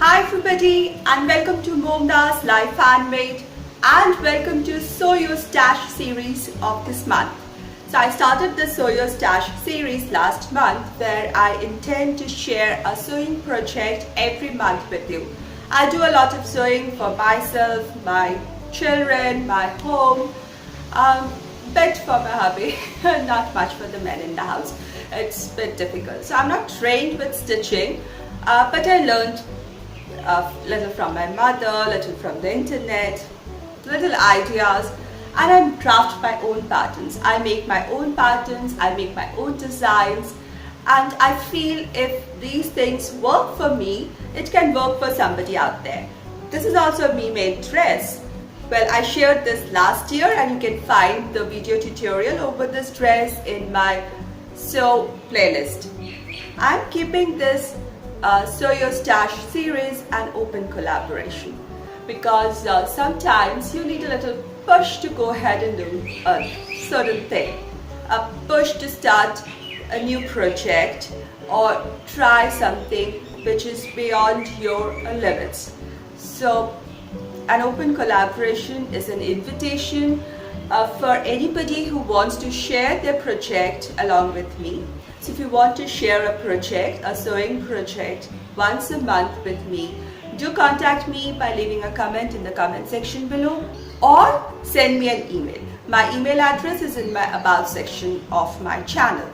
Hi everybody and welcome to MomDas Live Handmade and welcome to Sew Your Stash series of this month. So I started the Sew Your Stash series last month where I intend to share a sewing project every month with you. I do a lot of sewing for myself, my children, my home, bit for my hubby, not much for the men in the house. It's a bit difficult. So I'm not trained with stitching, but I learned a little from my mother, little from the internet, little ideas, and I craft my own patterns. I make my own patterns, I make my own designs, and I feel if these things work for me, it can work for somebody out there. This is also a me-made dress. Well, I shared this last year and you can find the video tutorial over this dress in my sew playlist. I'm keeping this Sew Your Stash series an open collaboration because sometimes you need a little push to go ahead and do a certain thing, a push to start a new project or try something which is beyond your limits. So an open collaboration is an invitation for anybody who wants to share their project along with me. So if you want to share a project, a sewing project, once a month with me, do contact me by leaving a comment in the comment section below or send me an email. My email address is in my about section of my channel.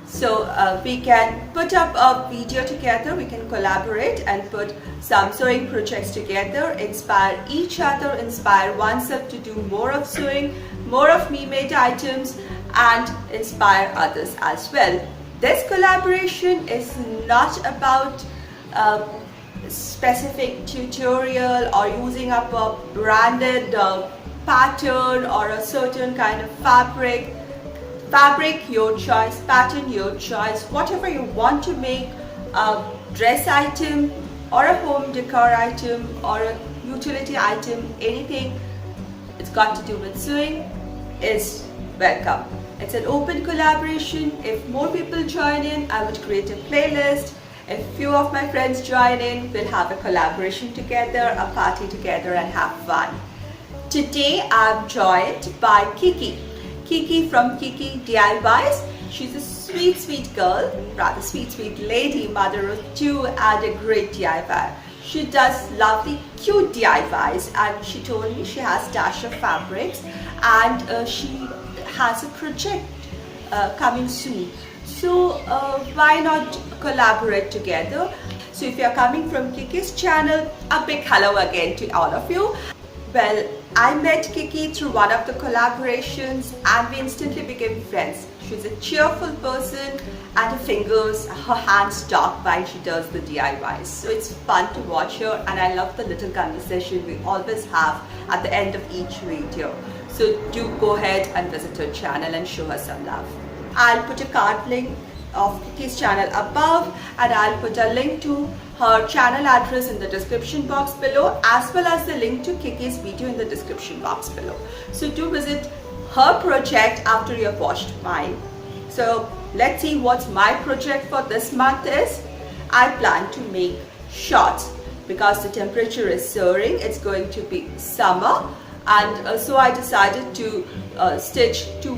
So we can put up a video together, we can collaborate and put some sewing projects together, inspire each other, inspire oneself to do more of sewing, more of me-made items, and inspire others as well. This collaboration is not about a specific tutorial or using up a branded pattern or a certain kind of fabric. Fabric your choice, pattern your choice, whatever you want to make, a dress item or a home decor item or a utility item, anything it's got to do with sewing is welcome. It's an open collaboration. If more people join in, I would create a playlist. If few of my friends join in, we'll have a collaboration together, a party together and have fun. Today I'm joined by Kiki. Kiki from Kiki DIYs. She's a sweet girl, rather sweet lady, mother of two and a great DIY. She does lovely cute DIYs and she told me she has stash of fabrics and she has a project coming soon. So why not collaborate together? So if you're coming from Kiki's channel, a big hello again to all of you. Well, I met Kiki through one of the collaborations and we instantly became friends. She's a cheerful person and her hands talk while she does the DIYs. So it's fun to watch her and I love the little conversation we always have at the end of each video. So do go ahead and visit her channel and show her some love. I'll put a card link of Kiki's channel above and I'll put a link to her channel address in the description box below as well as the link to Kiki's video in the description box below. So do visit her project after you have watched mine. So let's see what my project for this month is. I plan to make shorts because the temperature is soaring. It's going to be summer and so I decided to stitch 2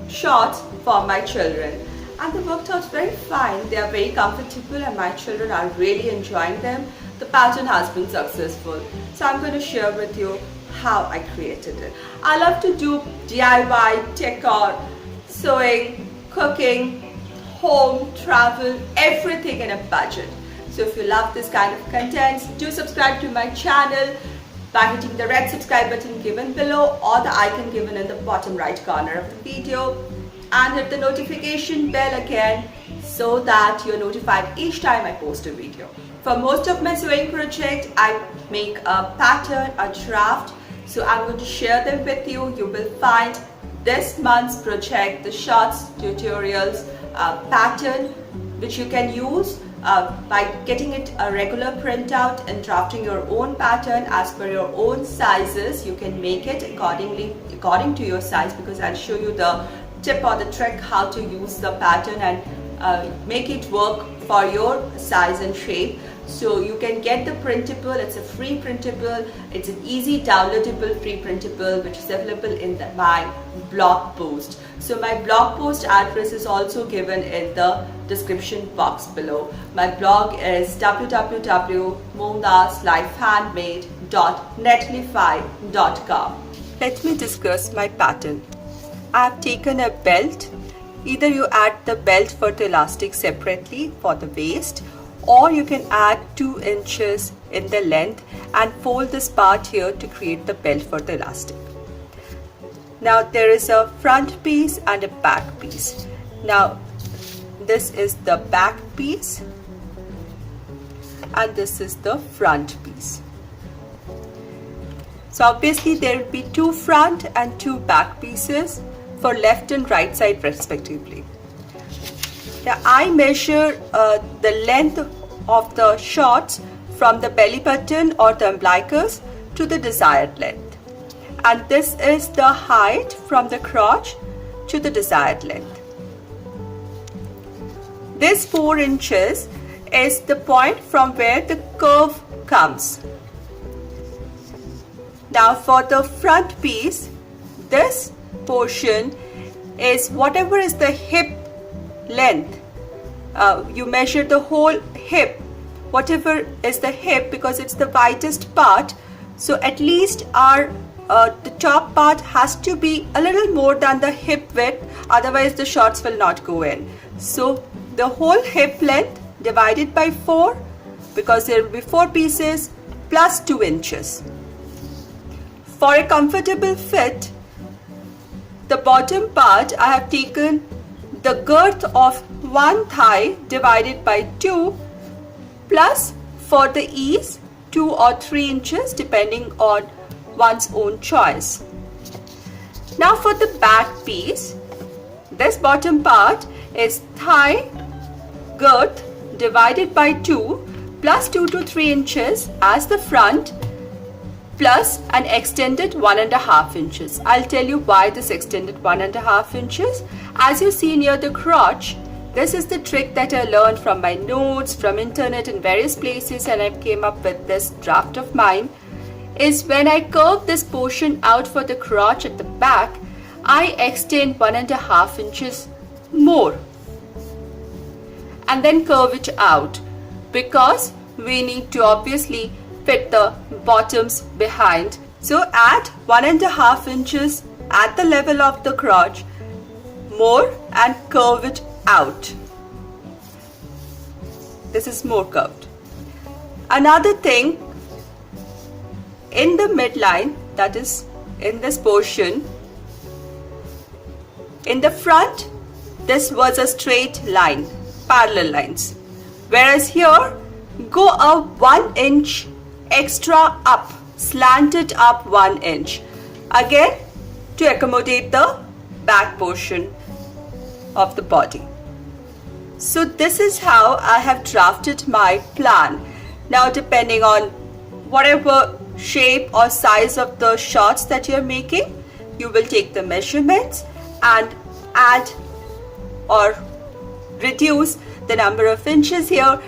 shorts for my children. And they worked out very fine. They are very comfortable and my children are really enjoying them. The pattern has been successful. So I'm going to share with you how I created it. I love to do DIY, decor, sewing, cooking, home, travel, everything in a budget. So if you love this kind of content, do subscribe to my channel by hitting the red subscribe button given below or the icon given in the bottom right corner of the video. And hit the notification bell again so that you're notified each time I post a video. For most of my sewing project, I make a pattern, a draft. So I'm going to share them with you. You will find this month's project, the shorts, tutorials, pattern which you can use by getting it a regular printout and drafting your own pattern as per your own sizes. You can make it according to your size because I'll show you the tip or the trick how to use the pattern and make it work for your size and shape. So you can get the printable. It's a free printable. It's an easy downloadable free printable which is available in my blog post. So my blog post address is also given in the description box below. My blog is www.momdaslifehandmade.netlify.com. Let me discuss my pattern. I have taken a belt. Either you add the belt for the elastic separately for the waist, or you can add 2 inches in the length and fold this part here to create the belt for the elastic. Now there is a front piece and a back piece. Now this is the back piece and this is the front piece. So obviously there will be 2 front and 2 back pieces for left and right side respectively. Now I measure the length of the shorts from the belly button or the umbilicus to the desired length, and this is the height from the crotch to the desired length. This 4 inches is the point from where the curve comes. Now for the front piece, this portion is whatever is the hip length. You measure the whole hip, whatever is the hip, because it's the widest part. So at least the top part has to be a little more than the hip width, otherwise the shorts will not go in. So the whole hip length divided by 4, because there will be 4 pieces, plus 2 inches. For a comfortable fit, the bottom part I have taken the girth of one thigh divided by 2, plus for the ease 2 or 3 inches depending on one's own choice. Now for the back piece, this bottom part is thigh girth divided by 2 plus 2 to 3 inches as the front, plus an extended 1.5 inches. I'll tell you why this extended 1.5 inches. As you see near the crotch, this is the trick that I learned from my notes, from internet and various places, and I came up with this draft of mine, is when I curve this portion out for the crotch at the back, I extend 1.5 inches more and then curve it out, because we need to obviously fit the bottoms behind. So add 1.5 inches at the level of the crotch more and curve it out. This is more curved. Another thing, in the midline, that is in this portion, in the front this was a straight line, parallel lines, whereas here go a 1 inch extra up, slanted up 1 inch, again to accommodate the back portion of the body. So this is how I have drafted my plan. Now depending on whatever shape or size of the shorts that you're making, you will take the measurements and add or reduce the number of inches here.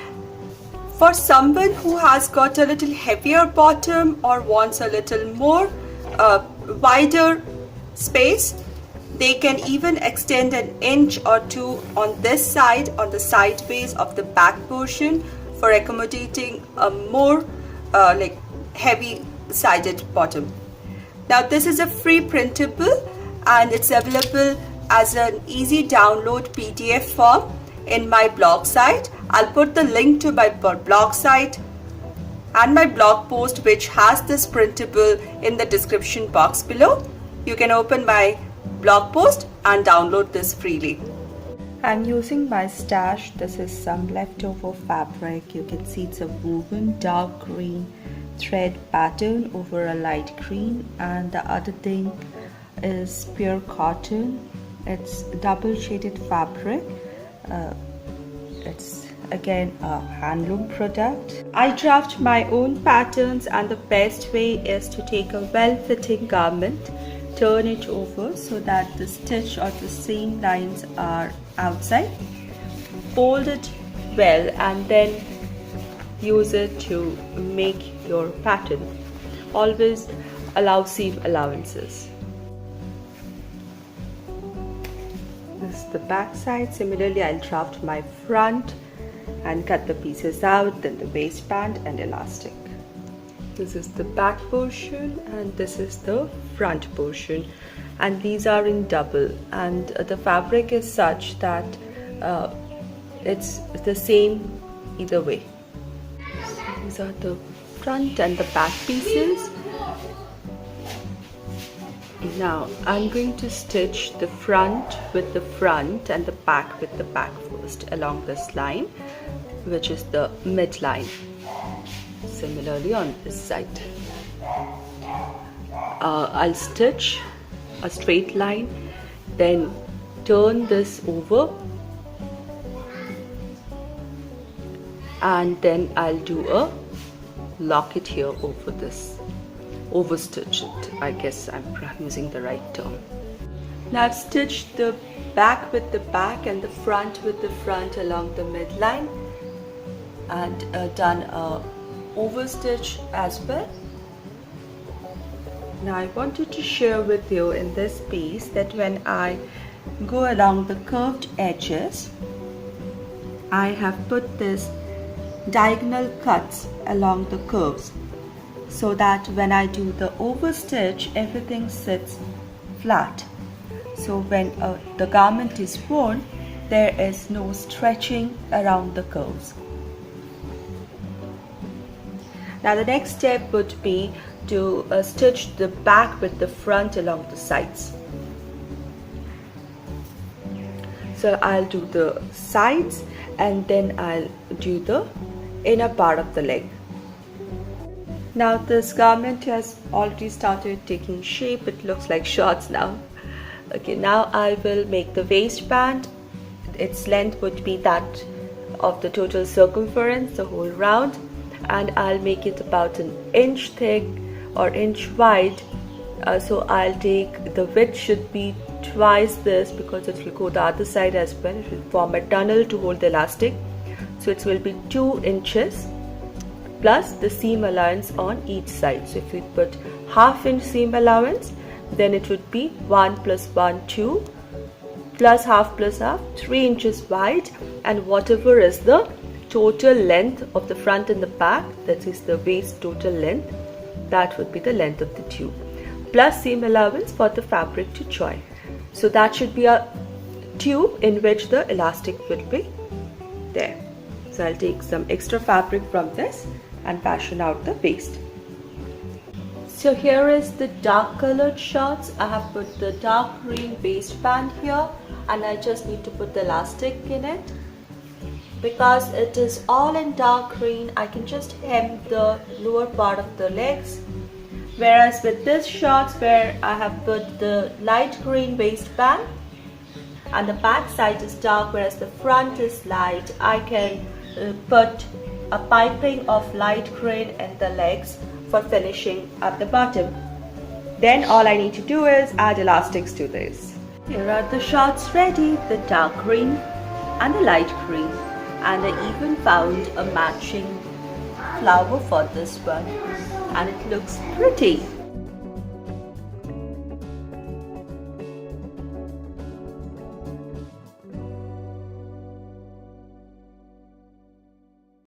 For someone who has got a little heavier bottom or wants a little more wider space, they can even extend 1 inch or 2 on this side, on the sideways of the back portion, for accommodating a more like heavy sided bottom. Now this is a free printable and it's available as an easy download PDF form in my blog site. I'll put the link to my blog site and my blog post which has this printable in the description box below. You can open my blog post and download this freely. I'm using my stash. This is some leftover fabric. You can see it's a woven dark green thread pattern over a light green, and the other thing is pure cotton. It's double shaded fabric. It's again a handloom product. I draft my own patterns, and the best way is to take a well-fitting garment, turn it over so that the stitch or the seam lines are outside, fold it well, and then use it to make your pattern. Always allow seam allowances. This is the back side. Similarly, I'll draft my front and cut the pieces out, then the waistband and elastic. This is the back portion and this is the front portion, and these are in double, and the fabric is such that it's the same either way. These are the front and the back pieces. Now I'm going to stitch the front with the front and the back with the back first along this line, which is the midline. Similarly on this side, I'll stitch a straight line, then turn this over, and then I'll do a locket here over this, overstitch it. I guess I'm using the right term. Now I've stitched the back with the back and the front with the front along the midline, and done a overstitch as well. Now I wanted to share with you in this piece that when I go along the curved edges, I have put this diagonal cuts along the curves so that when I do the overstitch, everything sits flat. So when the garment is worn, there is no stretching around the curves. Now the next step would be to stitch the back with the front along the sides. So I'll do the sides and then I'll do the inner part of the leg. Now this garment has already started taking shape. It looks like shorts now. Okay, now I will make the waistband. Its length would be that of the total circumference, the whole round, and I'll make it about an inch thick or inch wide. So I'll take, the width should be twice this because it will go the other side as well. It will form a tunnel to hold the elastic. So it will be 2 inches plus the seam allowance on each side. So if we put half-inch seam allowance, then it would be 1 plus 1, 2 plus half, 3 inches wide, and whatever is the total length of the front and the back, that is the waist total length, that would be the length of the tube, plus seam allowance for the fabric to join. So that should be a tube in which the elastic will be there. So I'll take some extra fabric from this and fashion out the waist. So here is the dark colored shorts. I have put the dark green waistband here, and I just need to put the elastic in it. Because it is all in dark green, I can just hem the lower part of the legs. Whereas with this shorts, where I have put the light green waistband and the back side is dark, whereas the front is light, I can put a piping of light green in the legs for finishing at the bottom. Then all I need to do is add elastics to this. Here are the shorts ready, the dark green and the light green. And I even found a matching flower for this one, and it looks pretty.